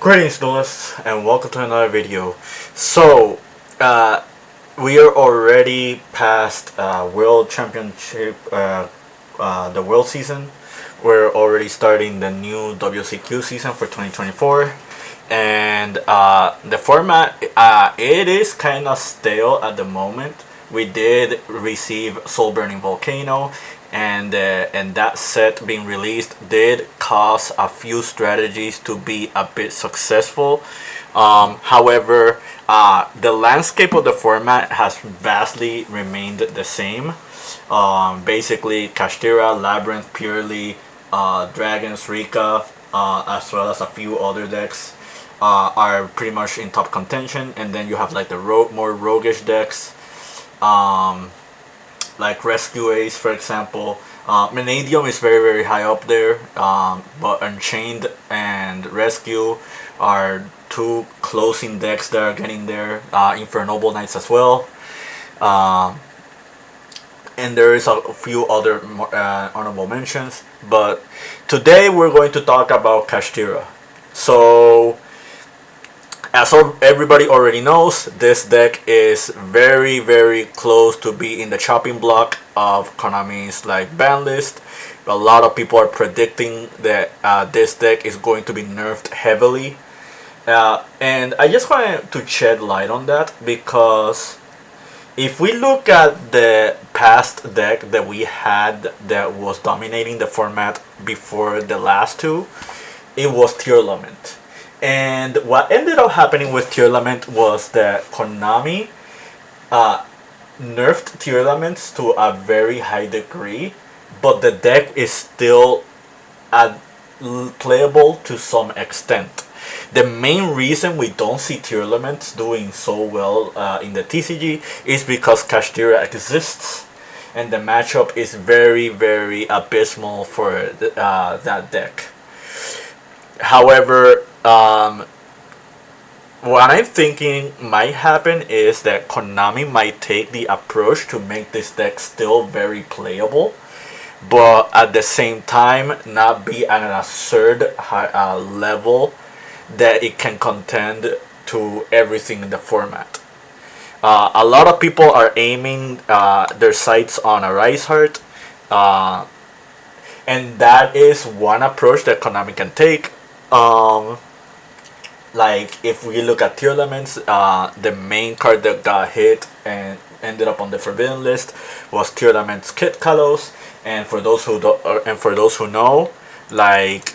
Greetings, duelists, and welcome to another video. So, we are already past World Championship, the World season. We're already starting the new WCQ season for 2024, and the format it is kind of stale at the moment. We did receive Soul Burning Volcano, and that set being released did cause a few strategies to be a bit successful. However, the landscape of the format has vastly remained the same. Basically, Kashtira, Labyrinth, Purely, Dragons, Rika, as well as a few other decks are pretty much in top contention, and then you have like the more roguish decks. Like Rescue Ace, for example. Vanadium is very high up there, but Unchained and Rescue are two closing decks that are getting there. Infernoble Knights as well. And there is a few other honorable mentions, but today we're going to talk about Kashtira. So, as everybody already knows, this deck is very close to be in the chopping block of Konami's ban list. A lot of people are predicting that this deck is going to be nerfed heavily, and I just wanted to shed light on that, because if we look at the past deck that we had that was dominating the format before the last two, it was Tearlament. And what ended up happening with Tearlament was that Konami nerfed Tearlaments to a very high degree, but the deck is still playable to some extent. The main reason we don't see Tearlaments doing so well in the TCG is because Kashtira exists, and the matchup is very abysmal for that deck. However, what I'm thinking might happen is that Konami might take the approach to make this deck still very playable, but at the same time not be at an absurd high, level that it can contend to everything in the format. A lot of people are aiming their sights on a Rise Heart, and that is one approach that Konami can take. Like if we look at Tearlaments, the main card that got hit and ended up on the forbidden list was Tearlaments Kit Kalos, and for those who know, like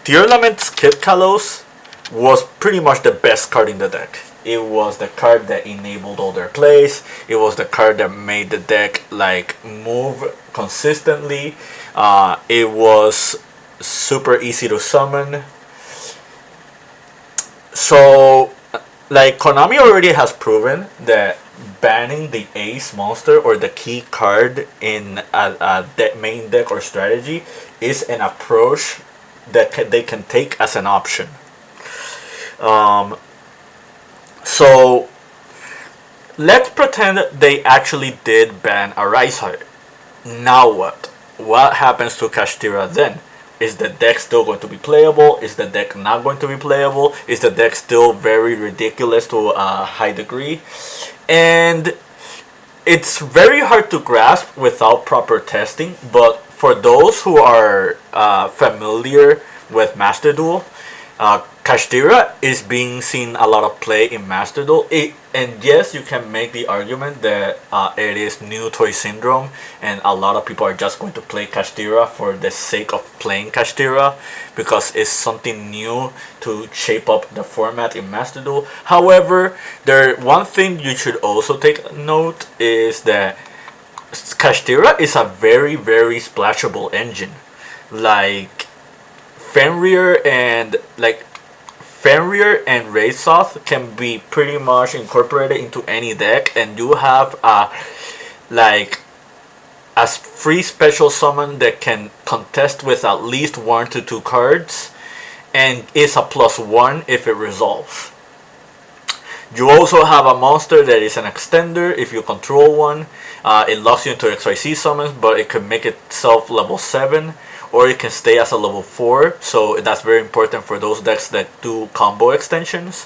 Tearlaments Kit Kalos was pretty much the best card in the deck. It was the card that enabled all their plays. It was the card that made the deck move consistently. It was super easy to summon. So, Konami already has proven that banning the ace monster or the key card in a main deck or strategy is an approach that they can take as an option. So, let's pretend they actually did ban a Rise Heart. Now what? What happens to Kashtira then? Is the deck still going to be playable? Is the deck not going to be playable? Is the deck still very ridiculous to a high degree? And it's very hard to grasp without proper testing, but for those who are familiar with Master Duel, Kashtira is being seen a lot of play in Master Duel. And yes, you can make the argument that it is new toy syndrome, and a lot of people are just going to play Kashtira for the sake of playing Kashtira because it's something new to shape up the format in Master Duel. However, one thing you should also take note is that Kashtira is a very splashable engine. Fenrir and Raysoth can be pretty much incorporated into any deck, and you have a free special summon that can contest with at least 1 to 2 cards, and is a +1 if it resolves. You also have a monster that is an extender if you control one. It locks you into XYZ summons, but it can make itself level 7, or it can stay as a level 4, so that's very important for those decks that do combo extensions.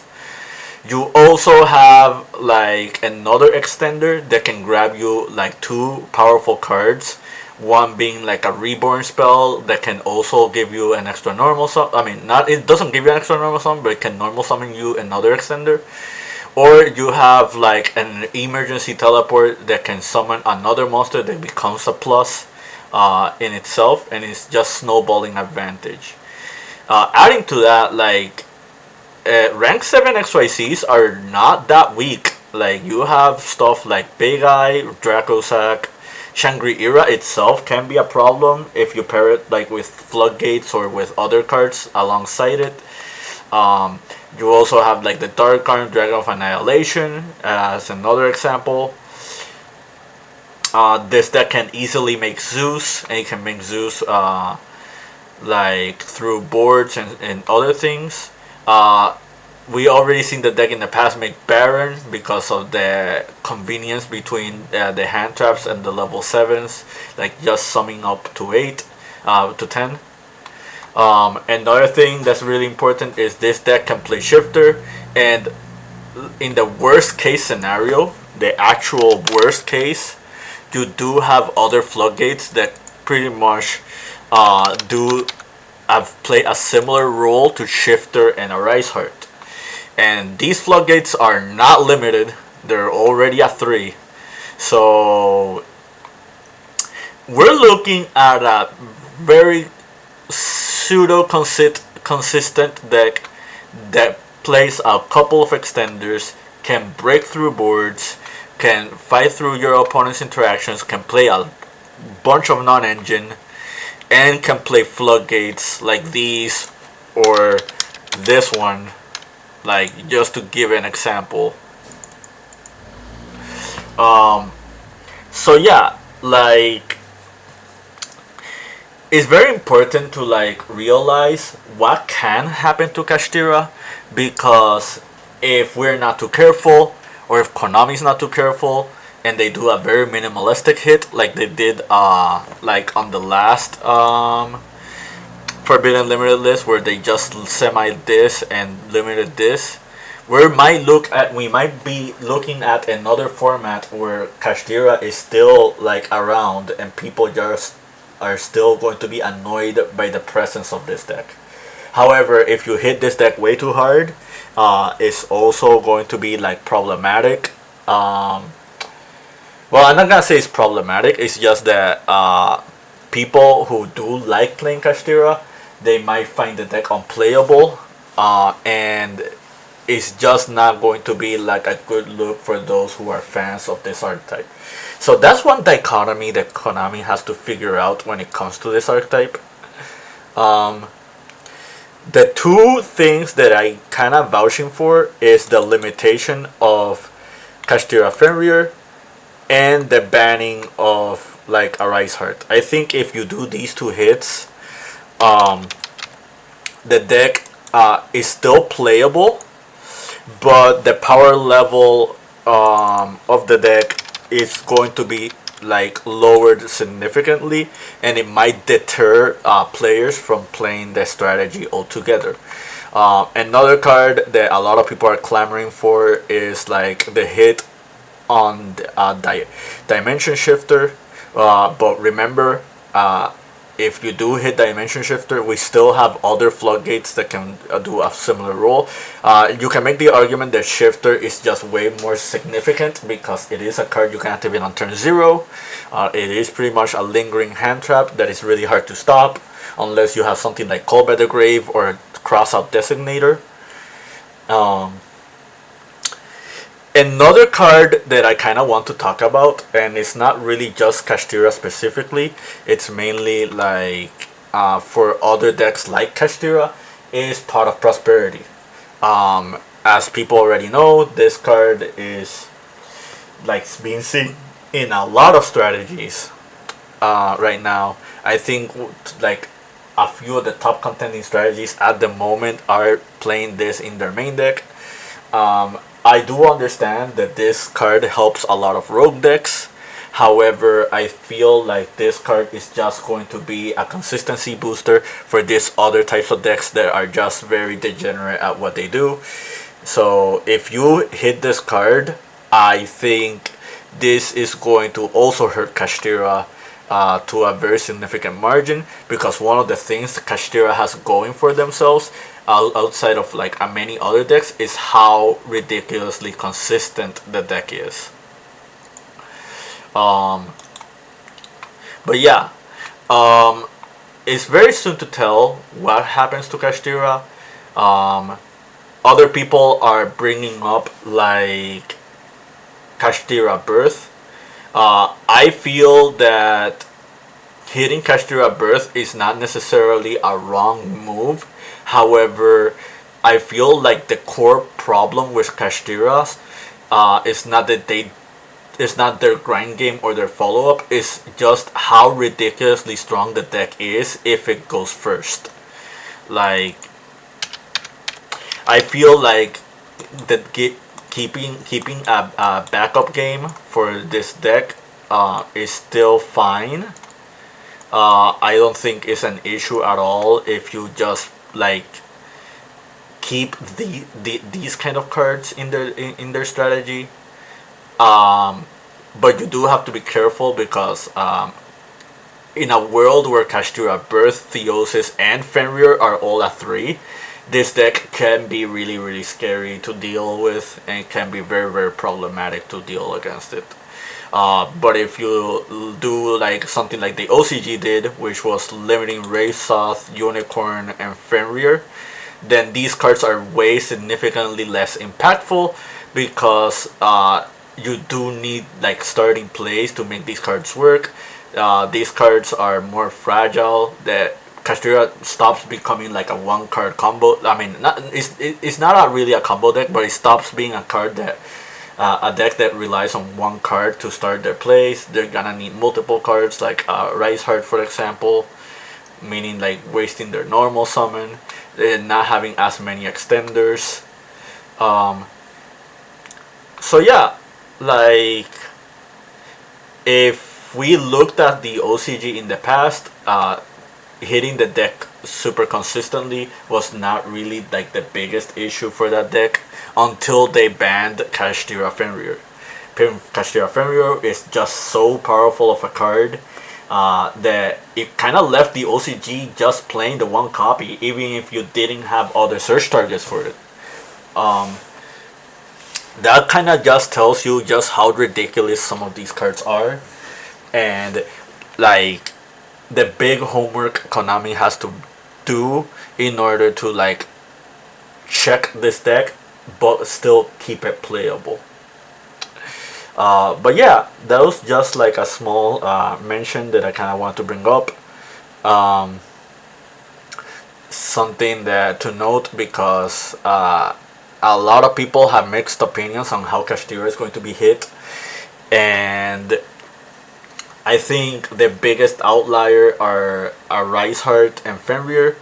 You also have like another extender that can grab you like 2 powerful cards. One being like a reborn spell that can also give you an extra normal summon. I mean, not it doesn't give you an extra normal summon, but it can normal summon you another extender. Or you have like an emergency teleport that can summon another monster that becomes a plus in itself, and it's just snowballing advantage. Adding to that, like rank 7 XYCs are not that weak. Like you have stuff like Big Eye, Dracosac, Shangri-Ira itself can be a problem if you pair it like with Floodgates or with other cards alongside it. You also have like the Dark Arm, Dragon of Annihilation as another example. This deck can easily make Zeus, and it can make Zeus like through boards and other things. We already seen the deck in the past make Baron because of the convenience between the hand traps and the level 7s, like just summing up to 8 to 10. Another thing that's really important is this deck can play Shifter, and in the worst case scenario, the actual worst case, you do have other Floodgates that pretty much do play a similar role to Shifter and Arise Heart. And these Floodgates are not limited, they're already at 3. So we're looking at a very pseudo consistent deck that plays a couple of extenders, can break through boards, can fight through your opponent's interactions, can play a bunch of non-engine, and can play Floodgates like these or this one, like just to give an example. So yeah, like it's very important to like realize what can happen to Kashtira, because if we're not too careful, or if Konami's not too careful, and they do a very minimalistic hit like they did like on the last Forbidden Limited list, where they just semi this and limited this, we might be looking at another format where Kashtira is still like around and people just are still going to be annoyed by the presence of this deck. However, if you hit this deck way too hard, it's also going to be like problematic. Well, I'm not gonna say it's problematic. It's just that people who do like playing Kashtira, they might find the deck unplayable, and it's just not going to be like a good look for those who are fans of this archetype. So that's one dichotomy that Konami has to figure out when it comes to this archetype. The two things that I kind of vouching for is the limitation of Kashtira Fenrir and the banning of like Arise Heart. I think if you do these two hits, the deck is still playable, but the power level of the deck is going to be like lowered significantly, and it might deter players from playing the strategy altogether. Another card that a lot of people are clamoring for is like the hit on Dimension Shifter, but remember, if you do hit Dimension Shifter, we still have other Floodgates that can do a similar role. You can make the argument that Shifter is just way more significant because it is a card you can activate on turn 0. It is pretty much a lingering hand trap that is really hard to stop unless you have something like Call by the Grave or Crossout Designator. Another card that I kind of want to talk about, and it's not really just Kashtira specifically, it's mainly like for other decks like Kashtira, is Pot of Prosperity. As people already know, this card is like being seen in a lot of strategies right now. I think like a few of the top contending strategies at the moment are playing this in their main deck. I do understand that this card helps a lot of rogue decks. However, I feel like this card is just going to be a consistency booster for these other types of decks that are just very degenerate at what they do. So if you hit this card, I think this is going to also hurt Kashtira to a very significant margin, because one of the things Kashtira has going for themselves outside of like many other decks is how ridiculously consistent the deck is. But yeah, it's very soon to tell what happens to Kashtira. Other people are bringing up like Kashtira Birth. I feel that hitting Kashtira Birth is not necessarily a wrong move. However, I feel like the core problem with Kashtiras is not that they it's not their grind game or their follow up. It's just how ridiculously strong the deck is if it goes first. Like, I feel like that keeping a backup game for this deck is still fine. I don't think it's an issue at all if you just like keep these kind of cards in their strategy. But you do have to be careful because in a world where Kashtira Birth, Theosis, and Fenrir are all at 3, this deck can be really, really scary to deal with, and can be very, very problematic to deal against it. But if you do like something like the OCG did, which was limiting Wraithoth, Unicorn, and Fenrir, then these cards are way significantly less impactful, because you do need like starting plays to make these cards work. These cards are more fragile. That Kashtira stops becoming like a one card combo. I mean, it's not really a combo deck, but it stops being a card that a deck that relies on one card to start their plays. They're gonna need multiple cards, like Rise Heart, for example, meaning like wasting their normal summon and not having as many extenders. So yeah, like if we looked at the OCG in the past, hitting the deck super consistently was not really like the biggest issue for that deck until they banned Kashtira Fenrir. Kashtira Fenrir is just so powerful of a card that it kind of left the OCG just playing the one copy, even if you didn't have other search targets for it. That kind of just tells you just how ridiculous some of these cards are, and like the big homework Konami has to do in order to like check this deck but still keep it playable. But yeah, that was just like a small mention that I kind of want to bring up. Something that to note, because a lot of people have mixed opinions on how Kashtira is going to be hit, and I think the biggest outlier are Rise Heart and Fenrir,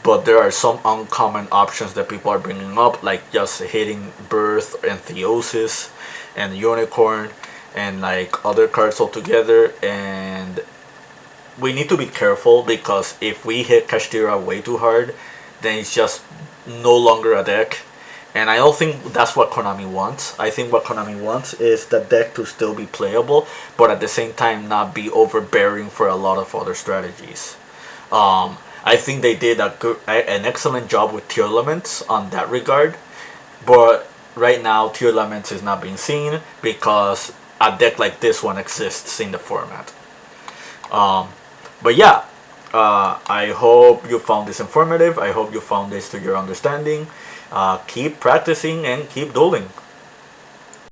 but there are some uncommon options that people are bringing up, like just hitting Birth and Theosis and Unicorn and like other cards altogether. And we need to be careful, because if we hit Kashtira way too hard, then it's just no longer a deck. And I don't think that's what Konami wants. I think what Konami wants is the deck to still be playable, but at the same time not be overbearing for a lot of other strategies. I think they did an excellent job with Tier Laments on that regard, but right now Tier Laments is not being seen because a deck like this one exists in the format. But yeah, I hope you found this informative. I hope you found this to your understanding. Keep practicing and keep dueling.